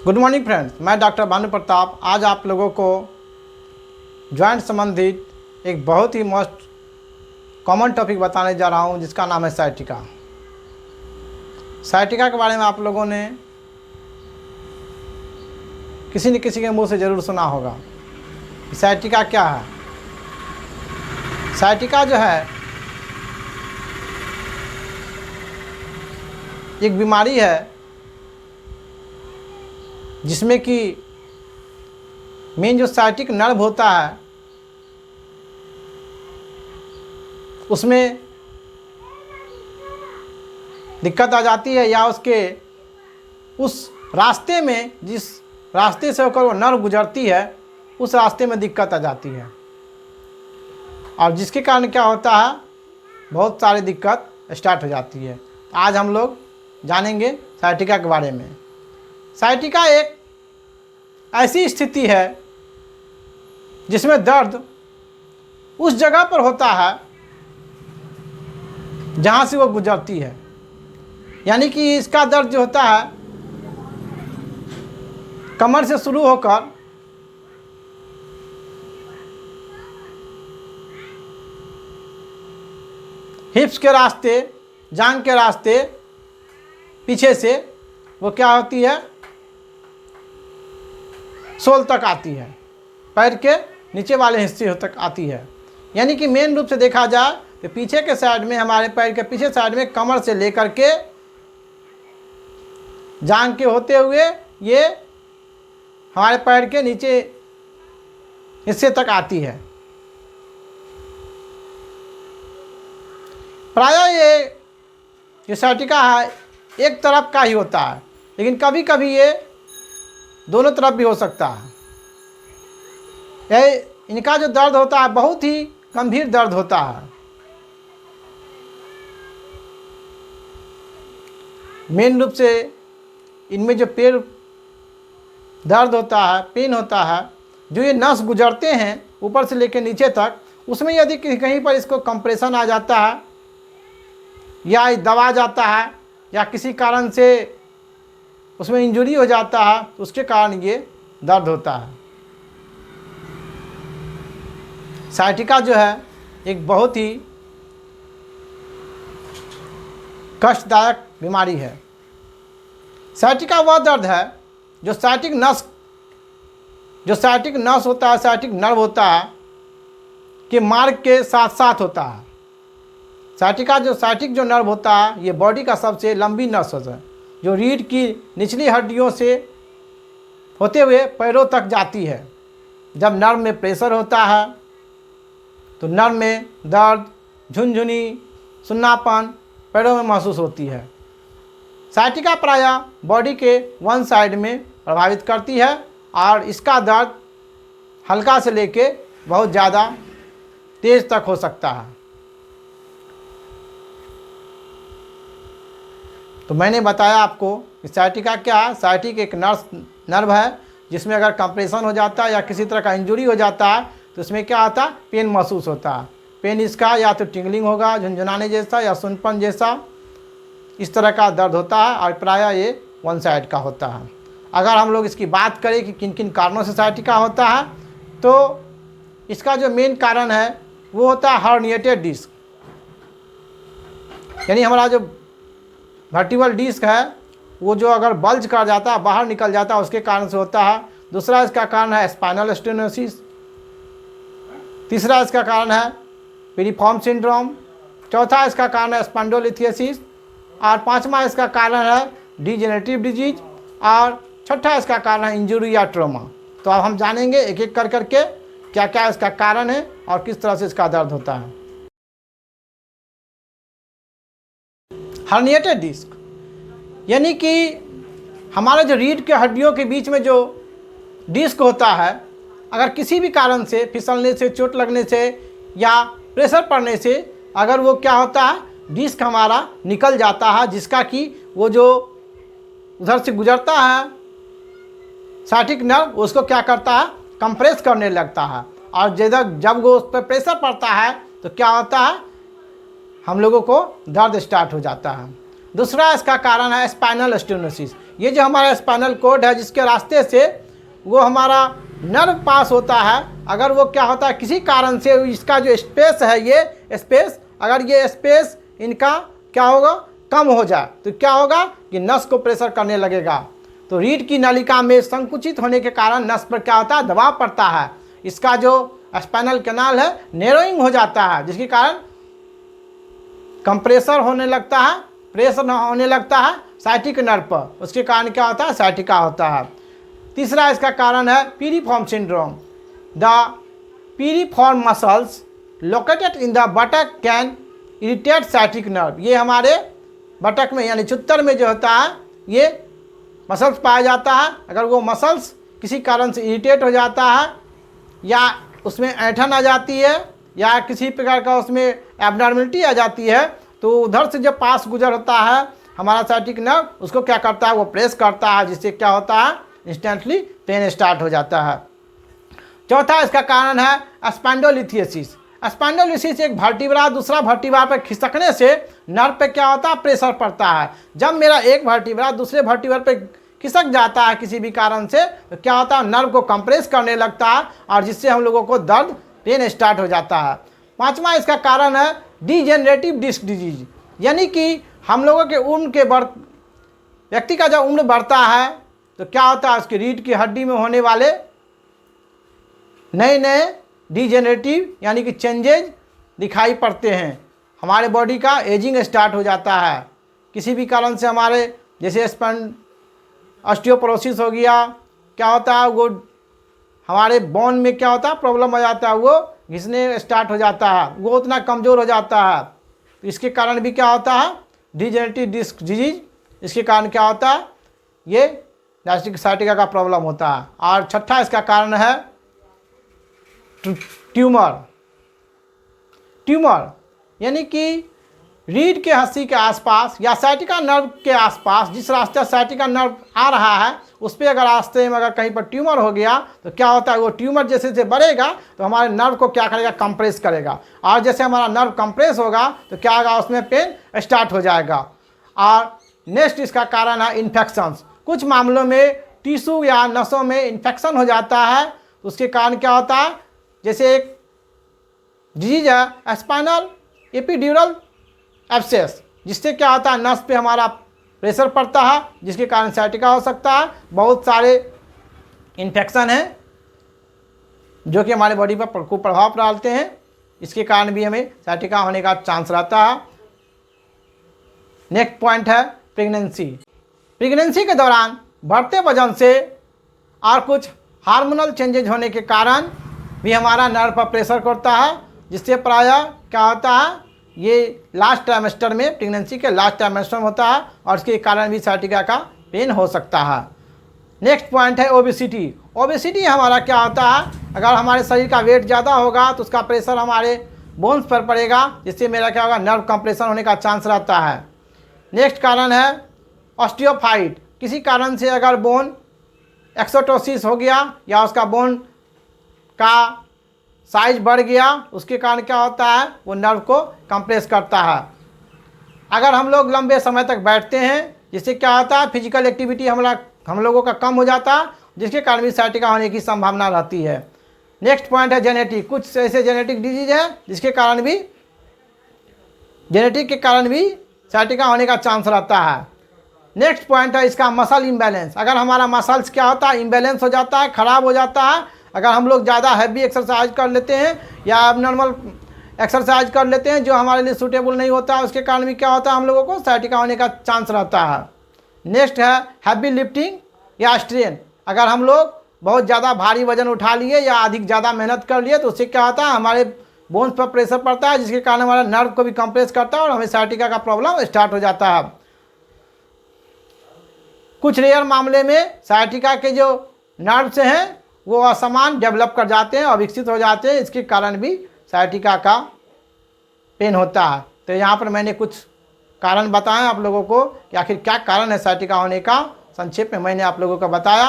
Good morning friends, मैं doctor Bhanu Pratap आज आप लोगों को जॉइंट संबंधित एक बहुत ही मोस्ट कॉमन टॉपिक बताने जा रहा हूं, जिसका नाम है साइटिका। साइटिका के बारे में आप लोगों ने किसी न किसी के मुंह से ज़रूर सुना होगा। साइटिका क्या है? साइटिका जो है एक बीमारी है जिसमें कि मेन जो साइटिक नर्व होता है उसमें दिक्कत आ जाती है, या उसके उस रास्ते में जिस रास्ते से होकर वो नर्व गुजरती है उस रास्ते में दिक्कत आ जाती है, और जिसके कारण क्या होता है, बहुत सारी दिक्कत स्टार्ट हो जाती है। आज हम लोग जानेंगे साइटिका के बारे में। साइटिका एक ऐसी स्थिति है जिसमें दर्द उस जगह पर होता है जहाँ से वो गुजरती है, यानी कि इसका दर्द जो होता है कमर से शुरू होकर हिप्स के रास्ते, जांघ के रास्ते, पीछे से वो क्या होती है, सोल तक आती है, पैर के नीचे वाले हिस्से तक आती है। यानी कि मेन रूप से देखा जाए तो पीछे के साइड में, हमारे पैर के पीछे साइड में कमर से लेकर के जांघ के होते हुए ये हमारे पैर के नीचे हिस्से तक आती है। प्रायः ये साइटिका है एक तरफ का ही होता है, लेकिन कभी कभी ये दोनों तरफ भी हो सकता है। इनका जो दर्द होता है बहुत ही गंभीर दर्द होता है। मेन रूप से इनमें जो पैर दर्द होता है, पेन होता है, जो ये नस गुजरते हैं ऊपर से लेकर नीचे तक, उसमें यदि कहीं पर इसको कंप्रेशन आ जाता है या दबा जाता है या किसी कारण से उसमें इंजरी हो जाता है तो उसके कारण ये दर्द होता है। साइटिका जो है एक बहुत ही कष्टदायक बीमारी है। साइटिका वह दर्द है जो साइटिक नस होता है, साइटिक नर्व होता है कि मार्ग के साथ साथ होता है। साइटिक जो नर्व होता है ये बॉडी का सबसे लंबी नस होता है, जो रीढ़ की निचली हड्डियों से होते हुए पैरों तक जाती है। जब नर्व में प्रेशर होता है तो नर्व में दर्द, झुनझुनी, सुन्नापन पैरों में महसूस होती है। साइटिका प्रायः बॉडी के वन साइड में प्रभावित करती है, और इसका दर्द हल्का से लेके बहुत ज़्यादा तेज़ तक हो सकता है। तो मैंने बताया आपको कि साइटिका क्या है। साइटिक एक नर्व है जिसमें अगर कंप्रेशन हो जाता है या किसी तरह का इंजरी हो जाता है तो उसमें क्या होता है, पेन महसूस होता है। पेन इसका या तो टिंगलिंग होगा, झुनझुनाने जैसा या सुनपन जैसा, इस तरह का दर्द होता है, और प्रायः ये वन साइड का होता है। अगर हम लोग इसकी बात करें कि किन किन कारणों से साइटिका होता है, तो इसका जो मेन कारण है वो होता है हर्निएटेड डिस्क, यानी हमारा जो वर्टिबल डिस्क है वो जो अगर बल्ज कर जाता है, बाहर निकल जाता है, उसके कारण से होता है। दूसरा इसका कारण है स्पाइनल स्टेनोसिस। तीसरा इसका कारण है पिरिफॉर्म सिंड्रोम। चौथा इसका कारण है स्पॉन्डिलोलिथियसिस, और पांचवा इसका कारण है डिजेनरेटिव डिजीज, और छठा इसका कारण है इंजरी या ट्रॉमा। तो अब हम जानेंगे एक एक कर करके क्या क्या इसका कारण है और किस तरह से इसका दर्द होता है। हर्निएटेड डिस्क यानी कि हमारे जो रीढ़ के हड्डियों के बीच में जो डिस्क होता है, अगर किसी भी कारण से, फिसलने से, चोट लगने से या प्रेशर पड़ने से, अगर वो क्या होता है, डिस्क हमारा निकल जाता है, जिसका कि वो जो उधर से गुजरता है साइटिक नर्व, उसको क्या करता है, कंप्रेस करने लगता है, और जब वो उस पर प्रेशर पड़ता है तो क्या होता है, हम लोगों को दर्द स्टार्ट हो जाता है। दूसरा इसका कारण है स्पाइनल स्टेनोसिस। ये जो हमारा स्पाइनल कॉर्ड है जिसके रास्ते से वो हमारा नर्व पास होता है, अगर वो क्या होता है किसी कारण से इसका जो स्पेस है, ये स्पेस, अगर ये स्पेस इनका क्या होगा कम हो जाए तो क्या होगा कि नस को प्रेशर करने लगेगा। तो रीढ़ की नलिका में संकुचित होने के कारण नस पर क्या होता है दबाव पड़ता है, इसका जो स्पाइनल कैनाल है नैरोइंग हो जाता है, जिसके कारण कंप्रेसर होने लगता है, प्रेशर होने लगता है साइटिक नर्व पर, उसके कारण क्या होता है साइटिका होता है। तीसरा इसका कारण है piriform syndrome. The piriform muscles located in the buttock can irritate sciatic nerve. ये हमारे बटक में यानी चुत्तर में जो होता है ये मसल्स पाया जाता है, अगर वो मसल्स किसी कारण से इरिटेट हो जाता है या उसमें ऐंठन आ जाती है या किसी प्रकार का उसमें एब्नॉर्मलिटी आ जाती है, तो उधर से जब पास गुजर होता है हमारा साइटिक नर्व, उसको क्या करता है वो प्रेस करता है, जिससे क्या होता है इंस्टेंटली पेन स्टार्ट हो जाता है। चौथा इसका कारण है स्पॉन्डिलोलिथेसिस। स्पॉन्डिलोलिथेसिस एक वर्टिब्रा दूसरा वर्टिब्रा पर खिसकने से नर्व पे क्या होता है प्रेशर पड़ता है। जब मेरा एक वर्टिब्रा दूसरे वर्टिब्रा पे खिसक जाता है किसी भी कारण से, तो क्या होता है नर्व को कंप्रेस करने लगता है और जिससे हम लोगों को दर्द पेन स्टार्ट हो जाता है। पांचवा इसका कारण है डिजेनरेटिव डिस्क डिजीज, यानी कि हम लोगों के उम्र के व्यक्ति का जब उम्र बढ़ता है तो क्या होता है उसकी रीढ़ की हड्डी में होने वाले नए नए डिजेनरेटिव यानी कि चेंजेज दिखाई पड़ते हैं, हमारे बॉडी का एजिंग स्टार्ट हो जाता है। किसी भी कारण से हमारे जैसे ऑस्टियोपोरोसिस हो गया, क्या होता है वो हमारे बोन में क्या होता है प्रॉब्लम हो जाता है, वो घिसने स्टार्ट हो जाता है, वो उतना कमज़ोर हो जाता है। तो इसके कारण भी क्या होता है डिजेनरेटिव डिस्क डिजीज, इसके कारण क्या होता है ये डायस्टिक साइटिका का प्रॉब्लम होता है। और छठा इसका कारण है ट्यूमर, यानी कि रीढ़ के हड्डी के आसपास या साइटिका नर्व के आसपास जिस रास्ते साइटिका नर्व आ रहा है उस पर अगर रास्ते में अगर कहीं पर ट्यूमर हो गया तो क्या होता है वो ट्यूमर जैसे जैसे बढ़ेगा तो हमारे नर्व को क्या करेगा कंप्रेस करेगा, और जैसे हमारा नर्व कंप्रेस होगा तो क्या होगा उसमें पेन स्टार्ट हो जाएगा। और नेक्स्ट इसका कारण है इन्फेक्शंस। कुछ मामलों में टिश्यू या नसों में इन्फेक्शन हो जाता है, तो उसके कारण क्या होता है जैसे एक डिजीज है स्पाइनल एपिड्यूरल एब्सेस, जिससे क्या होता है नस पे हमारा प्रेशर पड़ता है जिसके कारण साइटिका हो सकता है। बहुत सारे इन्फेक्शन हैं जो कि हमारे बॉडी पर प्रभाव डालते हैं, इसके कारण भी हमें साइटिका होने का चांस रहता है। नेक्स्ट पॉइंट है प्रेगनेंसी के दौरान बढ़ते वजन से और कुछ हार्मोनल चेंजेज होने के कारण भी हमारा नर्व पर प्रेशर करता है, जिससे प्रायः क्या होता है ये लास्ट ट्राइमेस्टर में प्रेगनेंसी के लास्ट ट्राइमेस्टर में होता है और इसके कारण भी साइटिका का पेन हो सकता है। नेक्स्ट पॉइंट है ओबेसिटी हमारा क्या होता है अगर हमारे शरीर का वेट ज़्यादा होगा तो उसका प्रेशर हमारे बोन्स पर पड़ेगा, जिससे मेरा क्या होगा नर्व कंप्रेशन होने का चांस रहता है। नेक्स्ट कारण है ऑस्टियोफाइट, किसी कारण से अगर बोन एक्सोटोसिस हो गया या उसका बोन का साइज बढ़ गया, उसके कारण क्या होता है वो नर्व को कंप्रेस करता है। अगर हम लोग लंबे समय तक बैठते हैं जिससे क्या होता है फिजिकल एक्टिविटी हम लोगों का कम हो जाता है, जिसके कारण भी साइटिका होने की संभावना रहती है। नेक्स्ट पॉइंट है जेनेटिक, कुछ ऐसे जेनेटिक डिजीज है जिसके कारण भी जेनेटिक के कारण भी साइटिका होने का चांस रहता है। नेक्स्ट पॉइंट है इसका मसल इम्बैलेंस, अगर हमारा मसल्स क्या होता है इम्बैलेंस हो जाता है, ख़राब हो जाता है, अगर हम लोग ज़्यादा हैवी एक्सरसाइज कर लेते हैं या नॉर्मल एक्सरसाइज कर लेते हैं जो हमारे लिए सूटेबल नहीं होता है, उसके कारण भी क्या होता है हम लोगों को साइटिका होने का चांस रहता है। नेक्स्ट है हैवी लिफ्टिंग या स्ट्रेन, अगर हम लोग बहुत ज़्यादा भारी वजन उठा लिए या अधिक ज़्यादा मेहनत कर लिए तो उससे क्या होता है हमारे बोन्स पर प्रेशर पड़ता है, जिसके कारण हमारा नर्व को भी कंप्रेस करता है और हमें साइटिका का प्रॉब्लम स्टार्ट हो जाता है। कुछ रेयर मामले में साइटिका के जो नर्व्स हैं वो असमान डेवलप कर जाते हैं और विकसित हो जाते हैं, इसके कारण भी साइटिका का पेन होता है। तो यहाँ पर मैंने कुछ कारण बताए आप लोगों को कि आखिर क्या कारण है साइटिका होने का, संक्षेप में मैंने आप लोगों को बताया।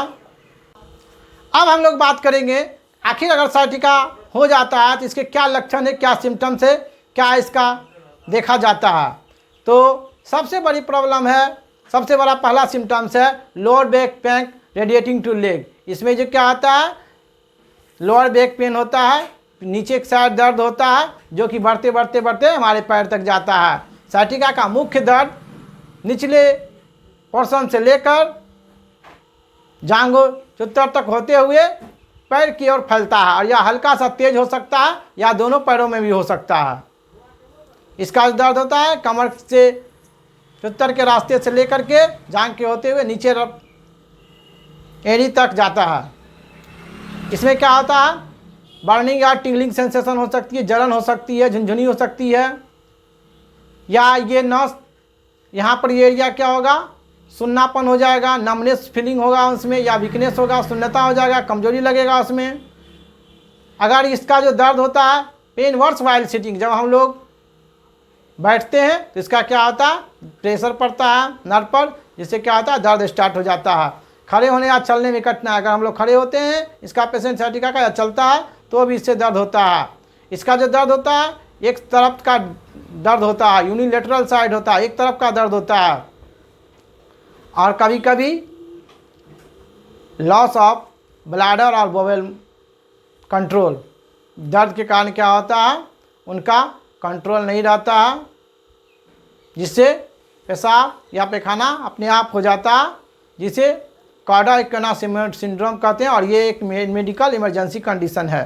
अब हम लोग बात करेंगे आखिर अगर साइटिका हो जाता है तो इसके क्या लक्षण है, क्या सिम्टम्स है, क्या इसका देखा जाता है। तो सबसे बड़ी प्रॉब्लम है, सबसे बड़ा पहला सिम्टम्स है lower back pain radiating to leg. इसमें जो क्या होता है, लोअर बैक पेन होता है, नीचे के साइड दर्द होता है जो कि बढ़ते बढ़ते बढ़ते हमारे पैर तक जाता है। साइटिका का मुख्य दर्द निचले पोर्शन से लेकर जांघों चुत्तर तक होते हुए पैर की ओर फैलता है, और यह हल्का सा तेज हो सकता है या दोनों पैरों में भी हो सकता है। इसका दर्द होता है कमर से चुत्तर के रास्ते से लेकर के जांघ के होते हुए नीचे एड़ी तक जाता है। इसमें क्या होता है, बर्निंग या टिंगलिंग सेंसेशन हो सकती है, जलन हो सकती है, झुनझुनी हो सकती है, या ये नस यहाँ पर ये एरिया क्या होगा, सुन्नापन हो जाएगा, नमनेस फीलिंग होगा उसमें, या वीकनेस होगा, सुन्नता हो जाएगा, कमजोरी लगेगा उसमें। अगर इसका जो दर्द होता है पेन वर्स वाइल सिटिंग, जब हम लोग बैठते हैं तो इसका क्या होता है, प्रेशर पड़ता है नर्व पर, जिससे क्या होता है दर्द स्टार्ट हो जाता है। खड़े होने या चलने में कठिनाई, अगर हम लोग खड़े होते हैं इसका पेशेंट साइटिका का या चलता है तो भी इससे दर्द होता है। इसका जो दर्द होता है एक तरफ का दर्द होता है, यूनिलेटरल साइड होता है, एक तरफ का दर्द होता है। और कभी कभी लॉस ऑफ ब्लैडर और बोवेल कंट्रोल, दर्द के कारण क्या होता है उनका कंट्रोल नहीं रहता है, जिससे पेशाब या पैखाना अपने आप हो जाता है, जिसे कार्डियक सिंड्रोम कहते हैं, और ये एक मेडिकल इमरजेंसी कंडीशन है।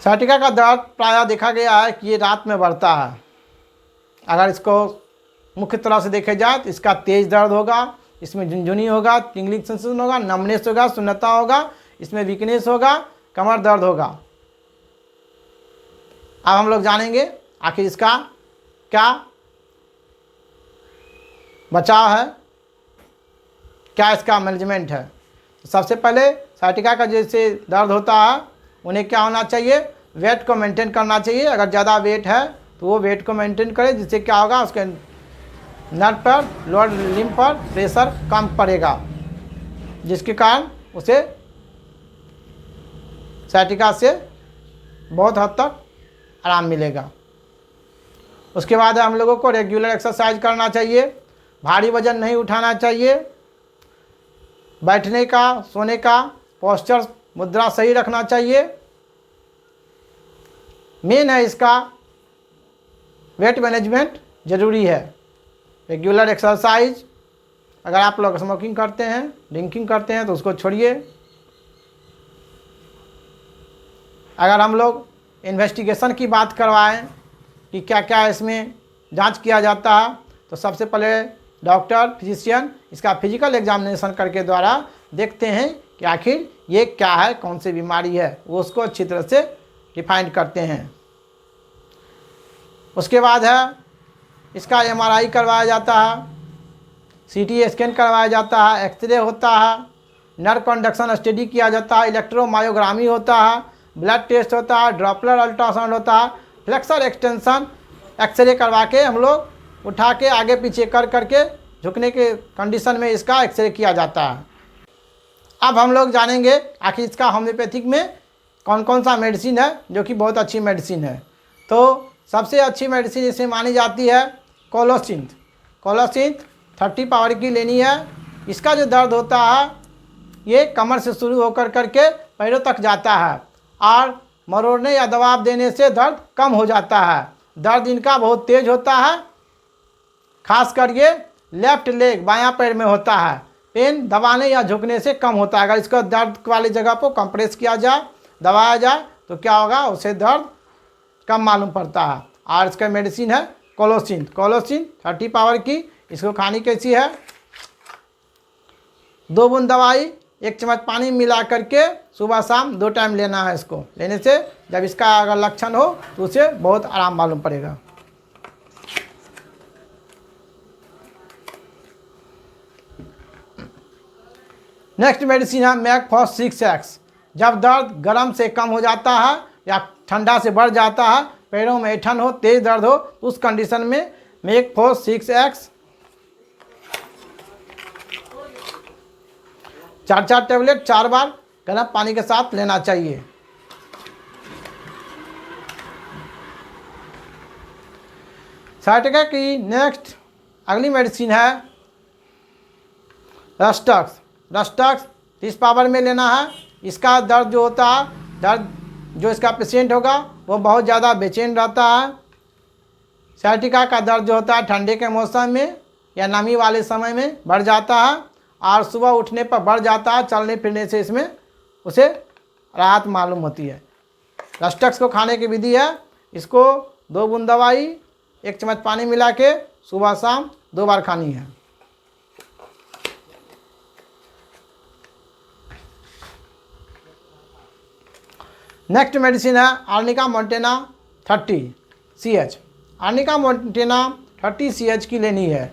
साइटिका का दर्द प्रायः देखा गया है कि ये रात में बढ़ता है। अगर इसको मुख्य तरह से देखे जाए तो इसका तेज दर्द होगा, इसमें झुनझुनी होगा, टिंगलिंग सेंसेशन होगा, नमनेस होगा, सुन्नता होगा, इसमें वीकनेस होगा, कमर दर्द होगा। अब हम लोग जानेंगे आखिर इसका क्या बचाव है, क्या इसका मैनेजमेंट है। तो सबसे पहले साइटिका का जैसे दर्द होता है उन्हें क्या होना चाहिए, वेट को मेंटेन करना चाहिए। अगर ज़्यादा वेट है तो वो वेट को मेंटेन करे, जिससे क्या होगा उसके नर्व पर, लोअर लिम्ब पर प्रेशर कम पड़ेगा, जिसके कारण उसे साइटिका से बहुत हद तक आराम मिलेगा। उसके बाद हम लोगों को रेगुलर एक्सरसाइज करना चाहिए, भारी वजन नहीं उठाना चाहिए, बैठने का सोने का पोस्चर मुद्रा सही रखना चाहिए। मेन है इसका वेट मैनेजमेंट ज़रूरी है, रेगुलर एक्सरसाइज। अगर आप लोग स्मोकिंग करते हैं, ड्रिंकिंग करते हैं तो उसको छोड़िए। अगर हम लोग इन्वेस्टिगेशन की बात करवाएं कि क्या क्या इसमें जांच किया जाता है, तो सबसे पहले डॉक्टर फिजिशियन इसका फिजिकल एग्जामिनेशन करके द्वारा देखते हैं कि आखिर ये क्या है, कौन सी बीमारी है, वो उसको अच्छी तरह से डिफाइन करते हैं। उसके बाद है इसका एमआरआई करवाया जाता है, सीटी स्कैन करवाया जाता है, एक्सरे होता है, नर्व कंडक्शन स्टडी किया जाता है, इलेक्ट्रोमायोग्रामी होता है, ब्लड टेस्ट होता है, ड्रॉपलर अल्ट्रासाउंड होता है, फ्लेक्सर एक्सटेंशन एक्सरे करवा के हम लोग उठा के आगे पीछे कर करके झुकने के कंडीशन में इसका एक्सरे किया जाता है। अब हम लोग जानेंगे आखिर इसका होम्योपैथिक में कौन कौन सा मेडिसिन है जो कि बहुत अच्छी मेडिसिन है। तो सबसे अच्छी मेडिसिन इसे मानी जाती है कोलोसिंथ। कोलोसिंथ 30 पावर की लेनी है। इसका जो दर्द होता है ये कमर से शुरू होकर करके पैरों तक जाता है, और मरोड़ने या दबाव देने से दर्द कम हो जाता है। दर्द इनका बहुत तेज होता है, खासकर ये लेफ्ट लेग बायां पैर में होता है। पेन दबाने या झुकने से कम होता है। अगर इसका दर्द वाली जगह को कंप्रेस किया जाए, दबाया जाए तो क्या होगा, उसे दर्द कम मालूम पड़ता है। और इसका मेडिसिन है कोलोसिंथ। कोलोसिंथ 30 पावर की। इसको खानी कैसी है, 2 बूंद दवाई 1 चम्मच पानी मिला करके सुबह शाम 2 टाइम लेना है। इसको लेने से जब इसका अगर लक्षण हो तो उसे बहुत आराम मालूम पड़ेगा। नेक्स्ट मेडिसिन है मैकफॉस 6X। जब दर्द गर्म से कम हो जाता है या ठंडा से बढ़ जाता है, पैरों में ऐंठन हो, तेज दर्द हो, उस कंडीशन में मैकफॉस 6X 4 टेबलेट 4 बार गर्म पानी के साथ लेना चाहिए। साइटिका की नेक्स्ट अगली मेडिसिन है रस्टक्स। रस्टक्स 30 पावर में लेना है। इसका दर्द जो होता है, दर्द जो इसका पेशेंट होगा वो बहुत ज़्यादा बेचैन रहता है। साइटिका का दर्द जो होता है ठंडे के मौसम में या नमी वाले समय में बढ़ जाता है और सुबह उठने पर बढ़ जाता है। चलने फिरने से इसमें उसे राहत मालूम होती है। रस्टक्स को खाने की विधि है, इसको 2 बूंद दवाई 1 चम्मच पानी मिला के सुबह शाम 2 बार खानी है। नेक्स्ट मेडिसिन है arnica montana 30 CH। Arnica montana 30 CH की लेनी है।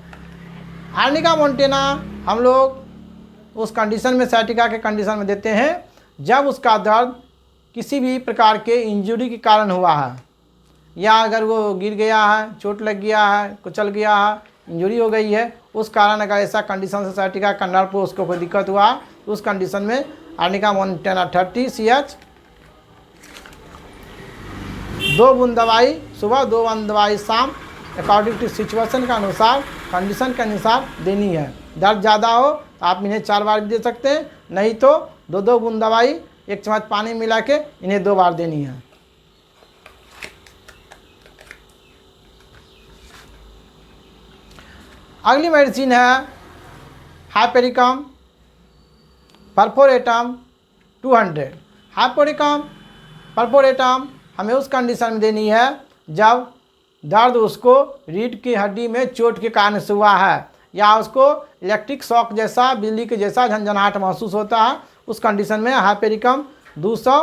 आर्निका मोंटेना हम लोग उस कंडीशन में, साइटिका के कंडीशन में देते हैं जब उसका दर्द किसी भी प्रकार के इंजरी के कारण हुआ है, या अगर वो गिर गया है, चोट लग गया है, कुचल गया है, इंजरी हो गई है, उस कारण अगर ऐसा कंडीशन से साइटिका का नर्व को उसको कोई दिक्कत हुआ है तो उस कंडीशन में आर्निका मोंटेना 30 CH 2 बूंद दवाई सुबह, 2 बूंद दवाई शाम, अकॉर्डिंग टू सिचुएशन के अनुसार, कंडीशन के अनुसार देनी है। दर्द ज़्यादा हो तो आप इन्हें 4 बार भी दे सकते हैं, नहीं तो 2-2 बूंद दवाई 1 चम्मच पानी मिला के इन्हें 2 बार देनी है। अगली मेडिसिन है हाइपेरिकम परफोरेटम 200। हाइपेरिकम परफोरेटम हमें उस कंडीशन में देनी है जब दर्द उसको रीढ़ की हड्डी में चोट के कारण से हुआ है या उसको इलेक्ट्रिक शॉक जैसा, बिजली के जैसा झंझनाहट महसूस होता है। उस कंडीशन में हाइपेरिकम 200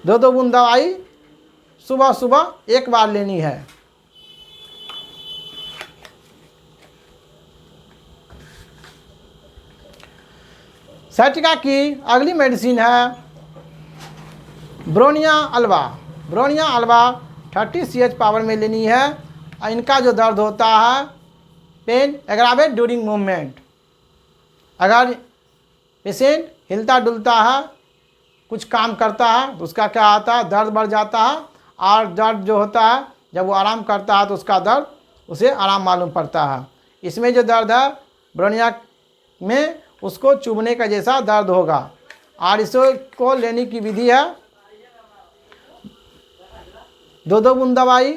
2-2 बूंद दवाई सुबह सुबह 1 बार लेनी है। साइटिका की अगली मेडिसिन है bryonia Alva. Bryonia Alva 30 CH power में लेनी है। इनका जो दर्द होता है, पेन एग्रावेट ड्यूरिंग मूवमेंट, अगर पेशेंट हिलता डुलता है, कुछ काम करता है तो उसका क्या आता है, दर्द बढ़ जाता है। और दर्द जो होता है जब वो आराम करता है तो उसका दर्द उसे आराम मालूम पड़ता है। इसमें जो दर्द है ब्रोनिया में, उसको चुभने का जैसा दर्द होगा। और इसको लेने की विधि है 2-2 बूंद दवाई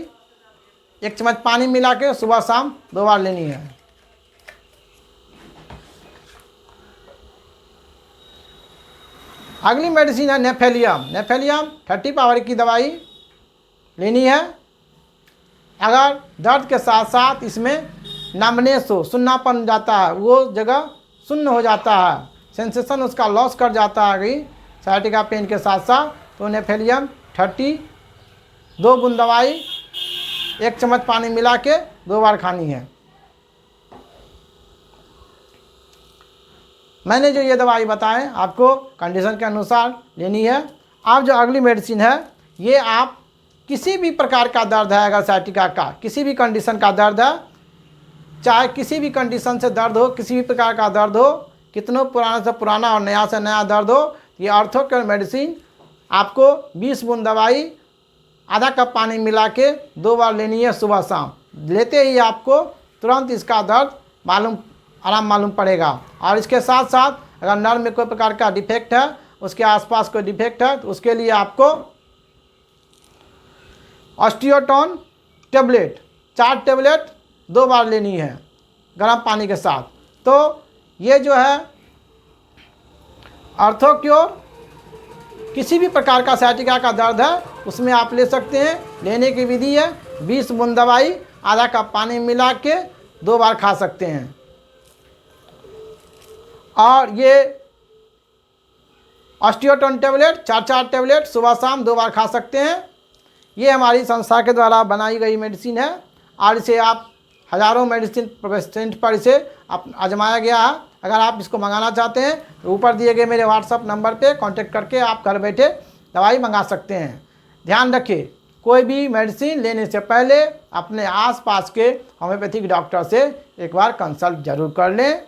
1 चम्मच पानी मिला के सुबह शाम 2 बार लेनी है। अगली मेडिसिन है नेफेलियम। नेफेलियम 30 पावर की दवाई लेनी है। अगर दर्द के साथ साथ इसमें नमनेस हो, सुन्नापन जाता है, वो जगह सुन्न हो जाता है, सेंसेशन उसका लॉस कर जाता है गई साइटिका पेन के साथ साथ, तो नेफेलियम 30 2 बूंद दवाई 1 चम्मच पानी मिला के 2 बार खानी है। मैंने जो ये दवाई बताएं आपको कंडीशन के अनुसार लेनी है। आप जो अगली मेडिसिन है, ये आप किसी भी प्रकार का दर्द है, अगर साइटिका का किसी भी कंडीशन का दर्द है, चाहे किसी भी कंडीशन से दर्द हो, किसी भी प्रकार का दर्द हो, कितनों पुराना से पुराना और नया से नया दर्द हो, ये ऑर्थोकेयर मेडिसिन आपको 20 बूंद दवाई आधा कप पानी मिला के 2 बार लेनी है सुबह शाम। लेते ही आपको तुरंत इसका दर्द आराम मालूम पड़ेगा। और इसके साथ साथ अगर नर्व में कोई प्रकार का डिफेक्ट है, उसके आसपास कोई डिफेक्ट है, तो उसके लिए आपको ऑस्टियोटोन टेबलेट 4 टेबलेट 2 बार लेनी है गर्म पानी के साथ। तो ये जो है ऑर्थोक्योर, किसी भी प्रकार का साइटिका का दर्द है उसमें आप ले सकते हैं। लेने की विधि है 20 बूंद दवाई आधा कप पानी मिला के 2 बार खा सकते हैं। और ये ऑस्टियोटोन टेबलेट 4-4 टेबलेट सुबह शाम 2 बार खा सकते हैं। ये हमारी संस्था के द्वारा बनाई गई मेडिसिन है और इसे आप हज़ारों मेडिसिन पेशेंट पर इसे आजमाया गया है। अगर आप इसको मंगाना चाहते हैं तो ऊपर दिए गए मेरे व्हाट्सअप नंबर पे कांटेक्ट करके आप घर बैठे दवाई मंगा सकते हैं। ध्यान रखिए, कोई भी मेडिसिन लेने से पहले अपने आसपास के होम्योपैथिक डॉक्टर से एक बार कंसल्ट जरूर कर लें।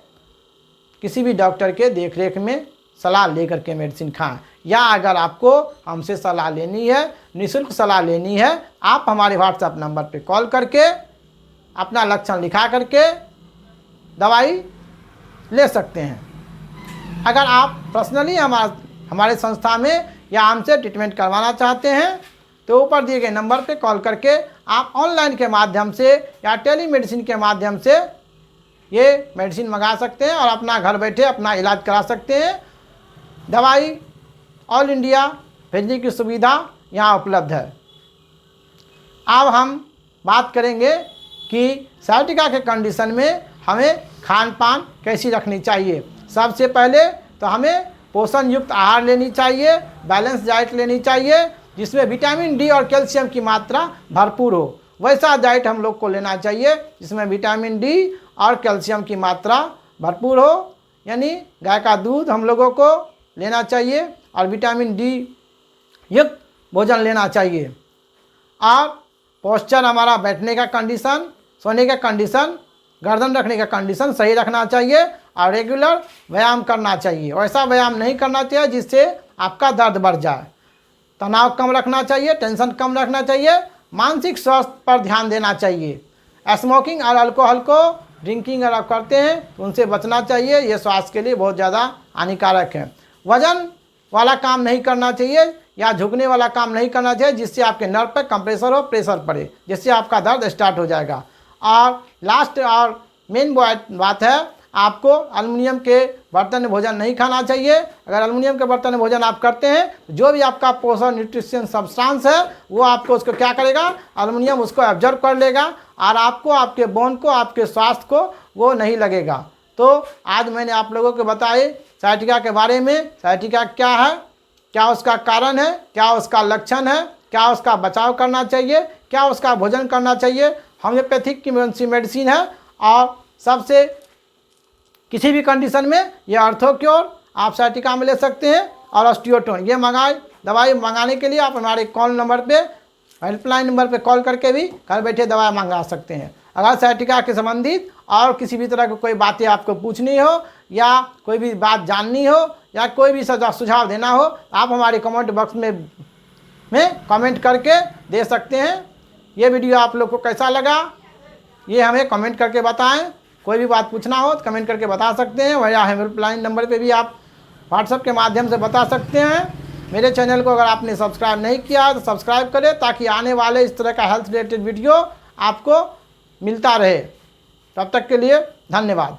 किसी भी डॉक्टर के देखरेख में सलाह लेकर के मेडिसिन खाएं, या अगर आपको हमसे सलाह लेनी है निःशुल्क सलाह लेनी है, आप हमारे व्हाट्सएप नंबर पे कॉल करके अपना लक्षण लिखा करके दवाई ले सकते हैं। अगर आप पर्सनली हमारे संस्था में या हमसे ट्रीटमेंट करवाना चाहते हैं तो ऊपर दिए गए नंबर पे कॉल करके आप ऑनलाइन के माध्यम से या टेलीमेडिसिन के माध्यम से ये मेडिसिन मंगा सकते हैं और अपना घर बैठे अपना इलाज करा सकते हैं। दवाई ऑल इंडिया भेजने की सुविधा यहाँ उपलब्ध है। अब हम बात करेंगे कि साइटिका के कंडीशन में हमें खान पान कैसी रखनी चाहिए। सबसे पहले तो हमें पोषण युक्त आहार लेनी चाहिए, बैलेंस डाइट लेनी चाहिए जिसमें विटामिन डी और कैल्शियम की मात्रा भरपूर हो। वैसा डाइट हम लोग को लेना चाहिए जिसमें विटामिन डी और कैल्शियम की मात्रा भरपूर हो, यानी गाय का दूध हम लोगों को लेना चाहिए और विटामिन डी युक्त भोजन लेना चाहिए। और पोस्चर हमारा बैठने का कंडीशन, सोने का कंडीशन, गर्दन रखने का कंडीशन सही रखना चाहिए और रेगुलर व्यायाम करना चाहिए। वैसा व्यायाम नहीं करना चाहिए जिससे आपका दर्द बढ़ जाए। तनाव कम रखना चाहिए, टेंशन कम रखना चाहिए, मानसिक स्वास्थ्य पर ध्यान देना चाहिए। स्मोकिंग और अल्कोहल को ड्रिंकिंग अगर आप करते हैं तो उनसे बचना चाहिए, ये स्वास्थ्य के लिए बहुत ज़्यादा हानिकारक है। वजन वाला काम नहीं करना चाहिए या झुकने वाला काम नहीं करना चाहिए जिससे आपके नर्व पर कंप्रेशर हो, प्रेशर पड़े, जिससे आपका दर्द स्टार्ट हो जाएगा। और लास्ट और मेन बात है, आपको एल्युमिनियम के बर्तन में भोजन नहीं खाना चाहिए। अगर एल्युमिनियम के बर्तन में भोजन आप करते हैं तो जो भी आपका पोषण न्यूट्रिशन सब्सटेंस है वो आपको उसको क्या करेगा, एल्युमिनियम उसको एब्जॉर्ब कर लेगा और आपको आपके बोन को, आपके स्वास्थ्य को वो नहीं लगेगा। तो आज मैंने आप लोगों को बताए साइटिका के बारे में। साइटिका क्या है, क्या उसका कारण है, क्या उसका लक्षण है, क्या उसका बचाव करना चाहिए, क्या उसका भोजन करना चाहिए। होम्योपैथिक की मेडिसिन है और सबसे किसी भी कंडीशन में ये आर्थोक्योर आप साइटिका में ले सकते हैं और ऑस्टियोटोन ये दवाई मंगाने के लिए आप हमारे कॉल नंबर पे, हेल्पलाइन नंबर पे कॉल करके भी घर बैठे दवाई मंगा सकते हैं। अगर साइटिका के संबंधित और किसी भी तरह की कोई बातें आपको पूछनी हो या कोई भी बात जाननी हो या कोई भी सुझाव देना हो, आप हमारे कमेंट बॉक्स में कमेंट करके दे सकते हैं। ये वीडियो आप लोग को कैसा लगा ये हमें कमेंट करके बताएं। कोई भी बात पूछना हो तो कमेंट करके बता सकते हैं, वह हेल्पलाइन नंबर पे भी आप व्हाट्सएप के माध्यम से बता सकते हैं। मेरे चैनल को अगर आपने सब्सक्राइब नहीं किया तो सब्सक्राइब करें ताकि आने वाले इस तरह का हेल्थ रिलेटेड वीडियो आपको मिलता रहे। तब तक के लिए धन्यवाद।